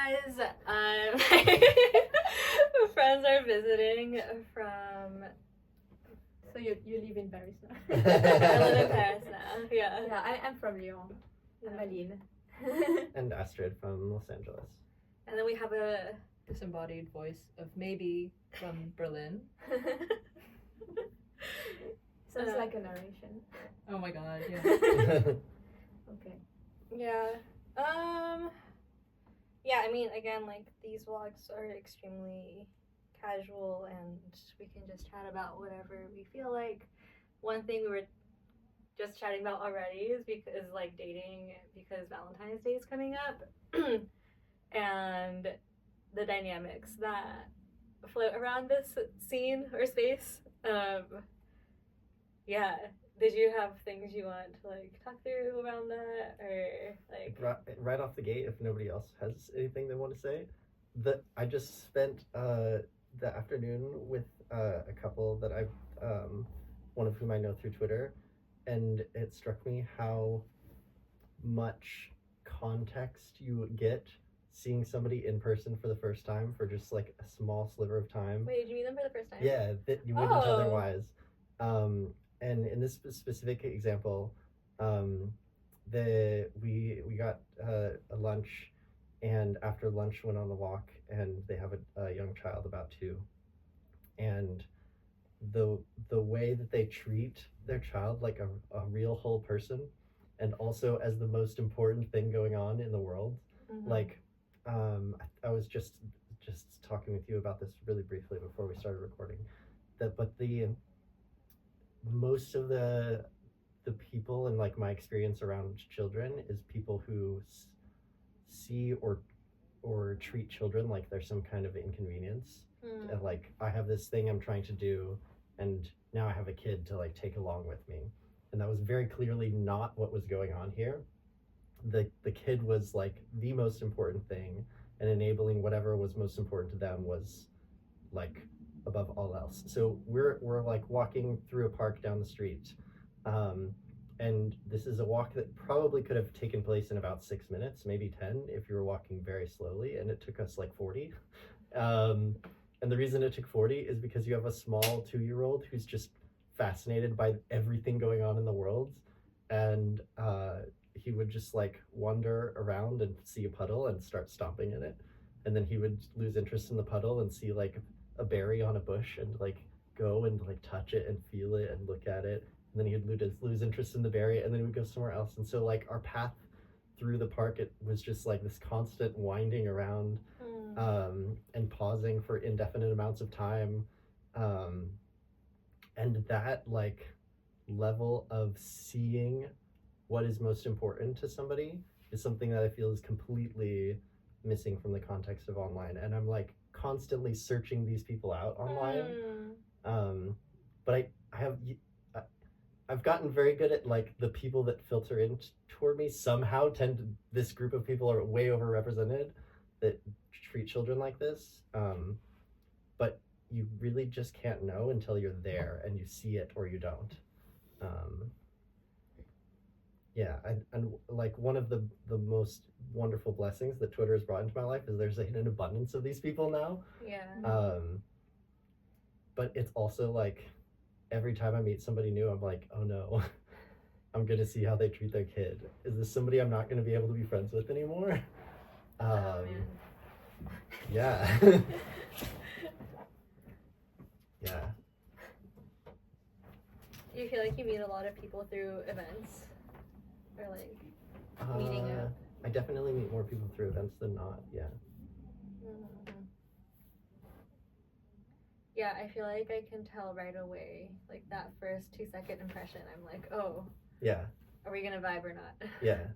guys. My friends are visiting from. So you live in Paris now? I live in Paris now. Yeah. Yeah, I'm from Lyon. I'm Aline. And Astrid from Los Angeles. And then we have a disembodied voice of Maeby from Berlin. Sounds like a narration. Oh my god, yeah. Okay. Yeah. Yeah, I mean, again, like, these vlogs are extremely casual and we can just chat about whatever we feel like. One thing we were just chatting about already is because, like, dating because Valentine's Day is coming up and the dynamics that float around this scene or space. Yeah. Did you have things you want to, like, talk through around that, or, like... Right off the gate, if nobody else has anything they want to say, I just spent the afternoon with a couple that I've, one of whom I know through Twitter, and it struck me how much context you get seeing somebody in person for the first time for just, like, a small sliver of time. Wait, did you meet them for the first time? Yeah, that you wouldn't otherwise. And in this specific example, we got a lunch, and after lunch went on a walk, and they have a young child about 2, and the way that they treat their child like a real whole person, and also as the most important thing going on in the world. Mm-hmm. Like, I was just talking with you about this really briefly before we started recording. But most of the people and, like, my experience around children is people who see or treat children like they're some kind of inconvenience. And, like, I have this thing I'm trying to do, and now I have a kid to, like, take along with me, and that was very clearly not what was going on here. The kid was, like, the most important thing, and enabling whatever was most important to them was, like, above all else. So we're like walking through a park down the street, and this is a walk that probably could have taken place in about 6 minutes, maybe 10 if you were walking very slowly, and it took us like 40. And the reason it took 40 is because you have a small 2-year-old who's just fascinated by everything going on in the world, and he would just, like, wander around and see a puddle and start stomping in it, and then he would lose interest in the puddle and see, like, a berry on a bush and, like, go and, like, touch it and feel it and look at it, and then he'd lose interest in the berry, and then we'd go somewhere else. And so, like, our path through the park, it was just like this constant winding around, and pausing for indefinite amounts of time, and that, like, level of seeing what is most important to somebody is something that I feel is completely missing from the context of online. And I'm, like, constantly searching these people out online, but I've gotten very good at, like, the people that filter in toward me somehow this group of people are way overrepresented that treat children like this, but you really just can't know until you're there and you see it or you don't. Yeah, and like, one of the most wonderful blessings that Twitter has brought into my life is there's an abundance of these people now. Yeah. But it's also, like, every time I meet somebody new, I'm like, oh no, I'm gonna see how they treat their kid. Is this somebody I'm not gonna be able to be friends with anymore? Yeah. Yeah. Do you feel like you meet a lot of people through events? Or, like, meeting up? I definitely meet more people through events than not, yeah. Mm-hmm. Yeah, I feel like I can tell right away, like, that first 2-second impression, I'm like, oh. Yeah. Are we gonna vibe or not? Yeah.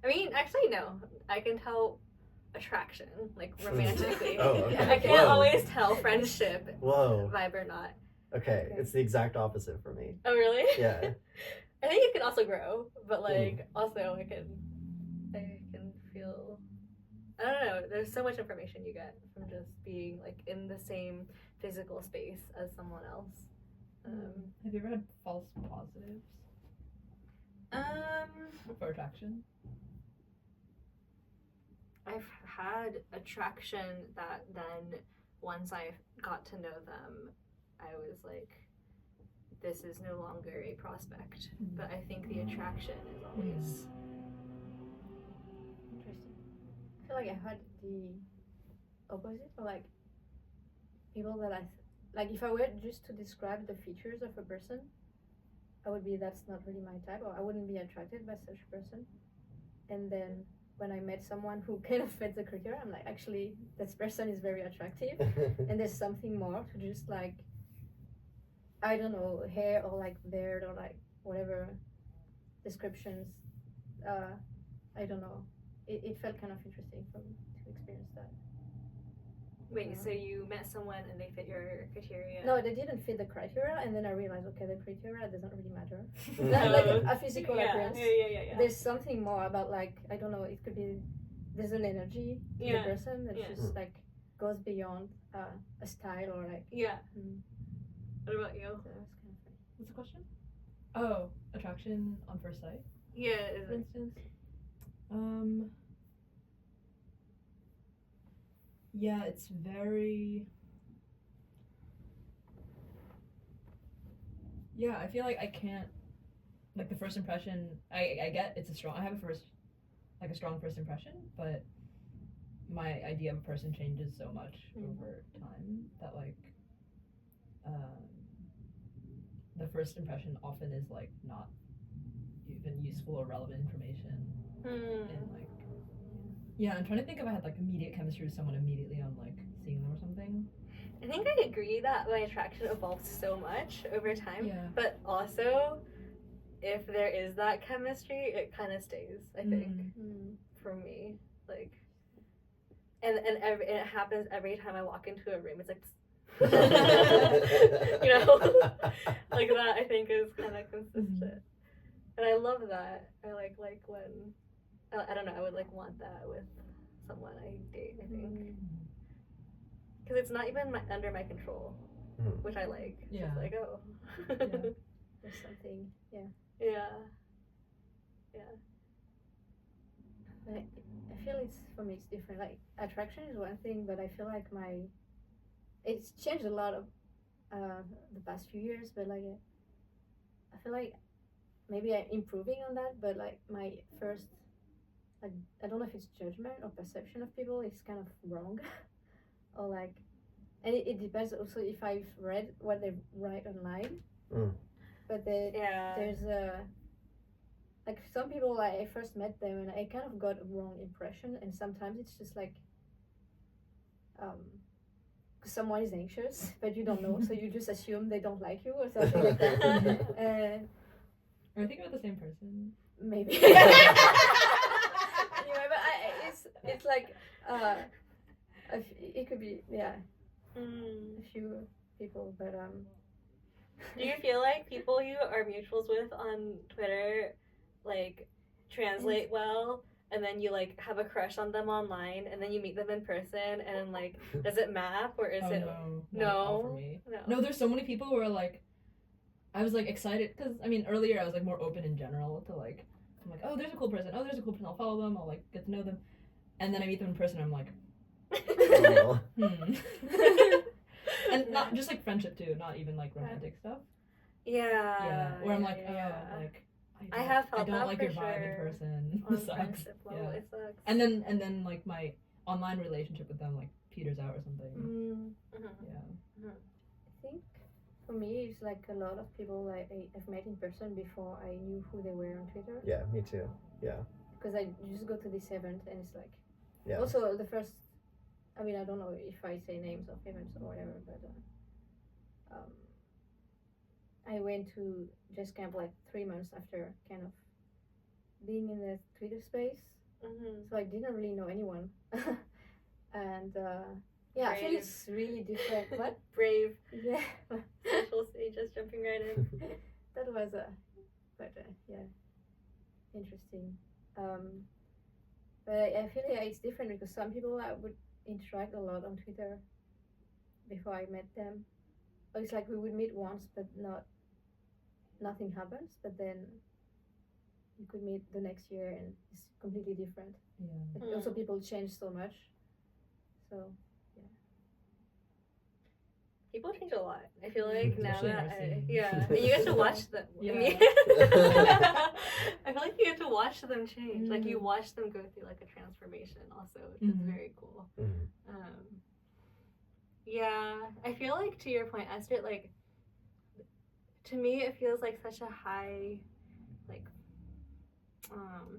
I mean, actually, no. I can tell attraction, like, romantically. Oh, okay. I can't always tell friendship, vibe or not. Okay, it's the exact opposite for me. Oh, really? Yeah. I think it can also grow, but, like, also I can feel, I don't know, there's so much information you get from just being, like, in the same physical space as someone else. Have you ever had false positives for attraction? I've had attraction that then once I got to know them, I was like, this is no longer a prospect. But I think the attraction is always. Interesting. I feel like I had the opposite, or like people that like if I were just to describe the features of a person, I would be that's not really my type, or I wouldn't be attracted by such a person. And then when I met someone who kind of fit the criteria, I'm like, actually, this person is very attractive, and there's something more to just like, I don't know, hair or like beard or like whatever descriptions. I don't know. It felt kind of interesting for me to experience that. Wait, so you met someone and they fit your criteria? No, they didn't fit the criteria, and then I realized, okay, the criteria doesn't really matter. No. Like a physical yeah, appearance. yeah. There's something more about like, I don't know, it could be there's an energy to the person that just like goes beyond a style or like. Yeah. What about you? So that was kind of funny. What's the question? Oh, attraction on first sight, Yeah. for instance. Yeah, it's very. Yeah, I feel like I can't. Like the first impression, I get it's a strong. I have a strong first impression, but my idea of a person changes so much over time that like, the first impression often is like not even useful or relevant information, and like. Yeah, I'm trying to think if I had like immediate chemistry with someone immediately on like seeing them or something. I think I agree that my attraction evolves so much over time. Yeah. But also, if there is that chemistry, it kind of stays, I think, for me. Like, and it happens every time I walk into a room. It's like, you know, like that. I think is kind of consistent, and I love that. I like when. I don't know, I would like want that with someone I date, I think. Because it's not even under my control, which I like. Yeah. It's like, oh. There's something, yeah. Yeah. But I feel for me, it's different. Like, attraction is one thing, but I feel like it's changed a lot of the past few years, but like, I feel like maybe I'm improving on that, but like my first, like, I don't know if it's judgment or perception of people is kind of wrong. Or like, and it depends also if I've read what they write online. But there's like some people, like, I first met them and I kind of got a wrong impression, and sometimes it's just like someone is anxious but you don't know, so you just assume they don't like you or something like that. Are you thinking about the same person? Maybe. But it's like it could be a few people, but do you feel like people you are mutuals with on Twitter like translate well, and then you like have a crush on them online, and then you meet them in person, and like does it map, or is it no for me? No, there's so many people who are like, I was like excited because I mean earlier I was like more open in general to like, I'm like, oh, there's a cool person, I'll follow them, I'll like get to know them, and then I meet them in person and I'm like and not just like friendship too, not even like romantic stuff. Yeah. Where I'm like, like I have felt I don't that like for your vibe sure. in person. On It sucks. friendship level, it sucks. And then like my online relationship with them like peters out or something. I think for me it's like a lot of people like I've met in person before I knew who they were on Twitter. Yeah, me too. Yeah. Because I just go to this event and it's like, Yeah. also the first, I mean, I don't know if I say names of events or whatever, but I went to Just Camp like 3 months after kind of being in the Twitter space, so I didn't really know anyone. And I feel it's really different. What? Brave. Yeah. Social stages, jumping right in. That was interesting. But I feel like it's different because some people I would interact a lot on Twitter before I met them. Or it's like we would meet once, but nothing happens. But then you could meet the next year and it's completely different. Yeah. But also people change so much. So People change a lot. I feel like now Especially in that our scene. and you get to watch them. Yeah. I feel like you get to watch them change. Like you watch them go through like a transformation also, which is very cool. Yeah, I feel like to your point, Astrid, like to me it feels like such a high, like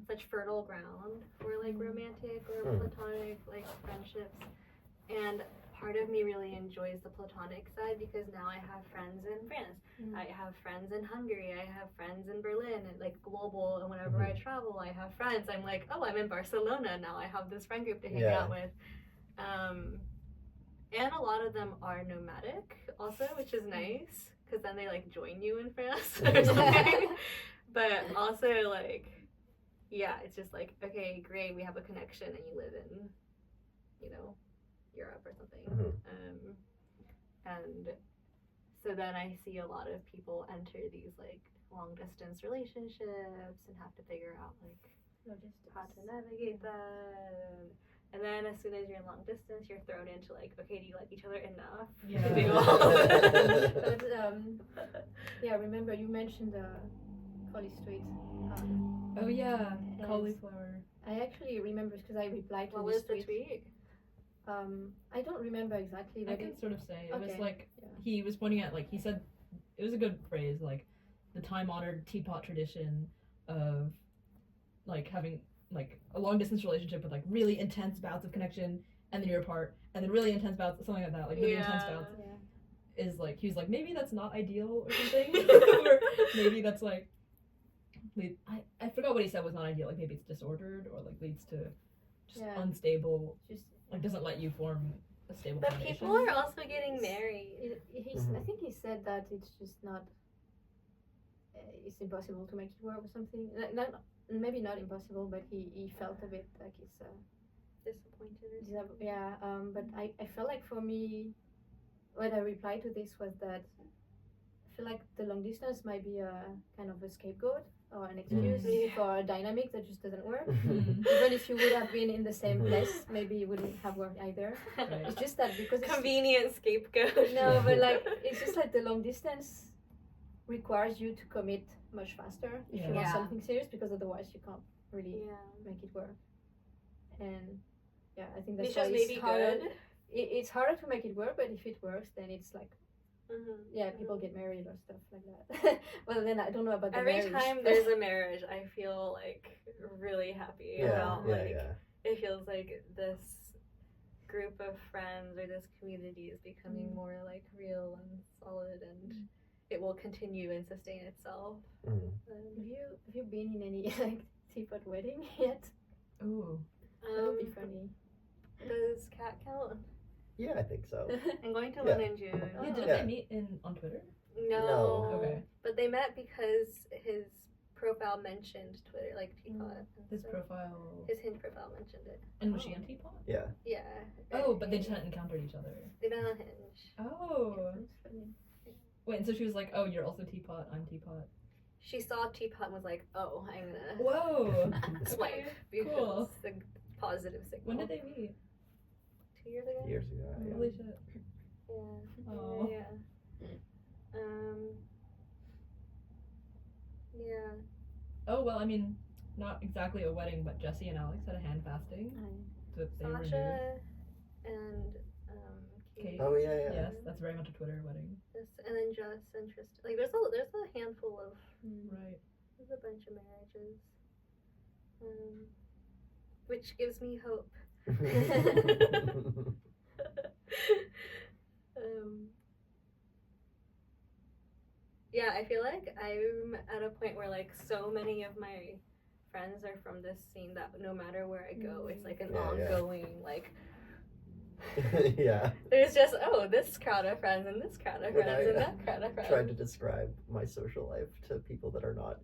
such fertile ground for like romantic or platonic like friendships, and part of me really enjoys the platonic side because now I have friends in France, I have friends in Hungary, I have friends in Berlin, and like global, and whenever I travel I have friends. I'm like, oh, I'm in Barcelona now, I have this friend group to hang out with. And a lot of them are nomadic also, which is nice because then they like join you in France or something. But also like, yeah, it's just like, okay, great, we have a connection and you live in, you know, Europe or something. And so then I see a lot of people enter these like long distance relationships and have to figure out like how to navigate that. And then as soon as you're in long distance, you're thrown into like, okay, do you like each other enough to do all of it? But yeah, remember you mentioned Collie Street. Oh yeah, cauliflower. I actually remember because I replied to What this was the tweet? I don't remember exactly. I can sort of say. It was Okay. like, he was pointing at, like, he said, it was a good phrase, like, the time-honored teapot tradition of, like, having, like, a long-distance relationship with, like, really intense bouts of connection, and then you're apart, and then really intense bouts, something like that, like, really intense bouts, is, like, he was like, maybe that's not ideal or something, or maybe that's, like, I forgot what he said was not ideal, like, maybe it's disordered, or, like, leads to just unstable, like, doesn't let you form a stable But foundation. people are also getting married. I think he said that it's just not. It's impossible to make it work or something. Maybe not impossible, but he felt a bit like it's Disappointed or yeah. But I felt like for me, what I replied to this was that I feel like the long distance might be a kind of a scapegoat or an excuse for a dynamic that just doesn't work. Even if you would have been in the same place, maybe it wouldn't have worked either. Right. It's just that because convenient scapegoat. no, but like it's just like the long distance requires you to commit much faster if you want something serious, because otherwise you can't really make it work. And yeah, I think that's why it's harder. It's harder to make it work, but if it works, then it's like people get married or stuff like that. Well, then I don't know about the Every marriage. time there's a marriage, I feel like really happy about it feels like this group of friends or this community is becoming more like real and solid, and it will continue and sustain itself. Have you been in any like teapot wedding yet? Ooh, that would be funny. Does Cat count? Yeah, I think so. I'm going to one in June. yeah, didn't they meet on Twitter? No. Okay. But they met because his profile mentioned Twitter, like Teapot. His profile. His Hinge profile mentioned it. And was she on Teapot? Yeah. Yeah. Oh, but they just hadn't encountered each other. They've been on Hinge. Oh. That's funny. Wait, and so she was like, oh, you're also Teapot, I'm Teapot. She saw Teapot and was like, oh, I'm gonna Whoa. swipe. Okay, Because cool. the positive signal. When did they meet? 2 years ago? Years ago, yeah. Holy shit. Yeah. Oh. Yeah. Yeah. Oh, well, I mean, not exactly a wedding, but Jesse and Alex had a hand fasting. That they renewed. Sasha and Kate. Oh yeah. Yes, that's very much a Twitter wedding. And then Jess and Tristan. Like there's a handful of Right. there's a bunch of marriages. Which gives me hope. Yeah, I feel like I'm at a point where like so many of my friends are from this scene that no matter where I go, it's like an ongoing like yeah. there's just this crowd of friends and this crowd of friends and that crowd of friends. Trying to describe my social life to people that are not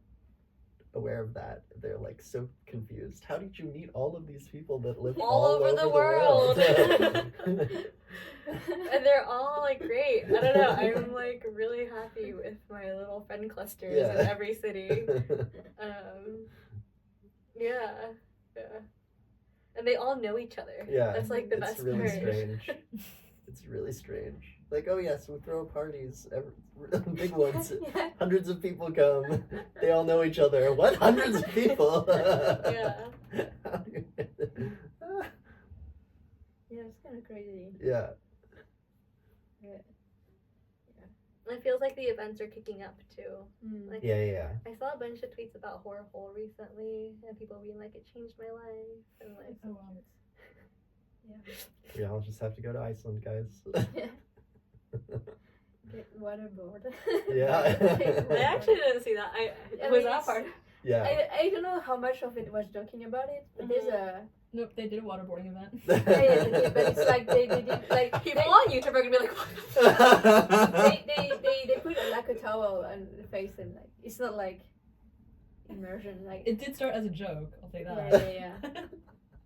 aware of that, they're like so confused. How did you meet all of these people that live all over the world? And they're all like great. I don't know. I'm like really happy with my little friend clusters in every city. Yeah. And they all know each other. Yeah, That's like the it's best really part. strange. It's really strange. Like, oh yes, we throw parties, big ones. Yeah. Hundreds of people come. They all know each other. What? Hundreds of people? Yeah. Yeah, it's kind of crazy. Yeah. It feels like the events are kicking up too. Like, Yeah. I saw a bunch of tweets about Horror Hole recently, and people being like, "It changed my life," and like, Oh wow. We all just have to go to Iceland, guys. Get waterboard. Yeah. I actually didn't see that. I Was mean, that part? Yeah. I don't know how much of it was joking about it, but there's a Nope, they did a waterboarding event. they did, but it's like they did like People on YouTube are gonna be like, "What?" they put like a towel on the face and like it's not like immersion like It did start as a joke, I'll say that. yeah.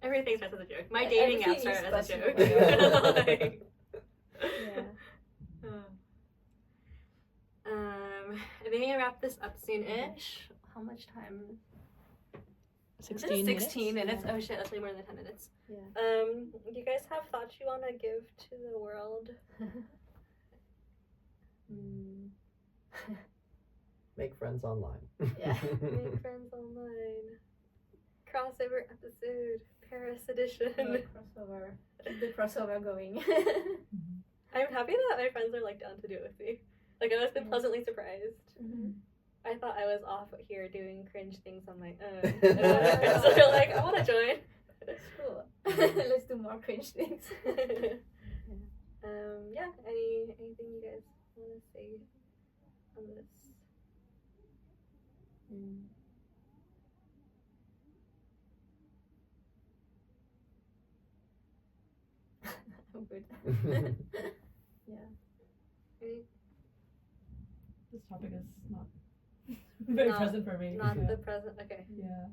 Everything's meant as a joke. My Yeah, dating app everything is started as a joke. possible. Like, Yeah. I think I wrap this up soon-ish. How much time? 16 16 minutes. Yeah. Oh shit, that's way more than 10 minutes. Yeah. You guys have thoughts you want to give to the world? Make friends online. Yeah. Make friends online. Crossover episode. Paris edition. Crossover. Keep the crossover going. I'm happy that my friends are like down to do it with me. Like, I was been pleasantly surprised. Mhm. I thought I was off here doing cringe things on my own. And my friends are like, I want to join. That's cool. Let's do more cringe things. Yeah, anything you guys want to say on this? I'm good. This topic is not very present for me. Not yeah. the present. Okay. Yeah.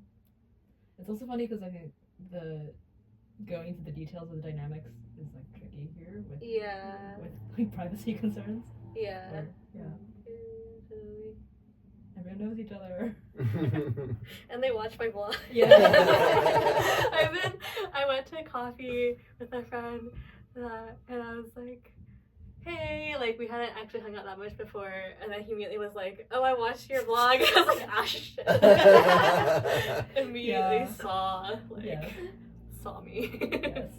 It's also funny because I think the going into the details of the dynamics is like tricky here with like privacy concerns. Yeah. Or, everyone knows each other. And they watch my vlog. Yeah. I went to coffee with a friend and I was like, hey, like we hadn't actually hung out that much before, and then he immediately was like, oh, I watched your vlog. I was like, ah, shit. Immediately saw me. Yes.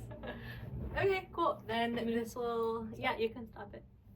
Okay, cool. Then this will, you can stop it.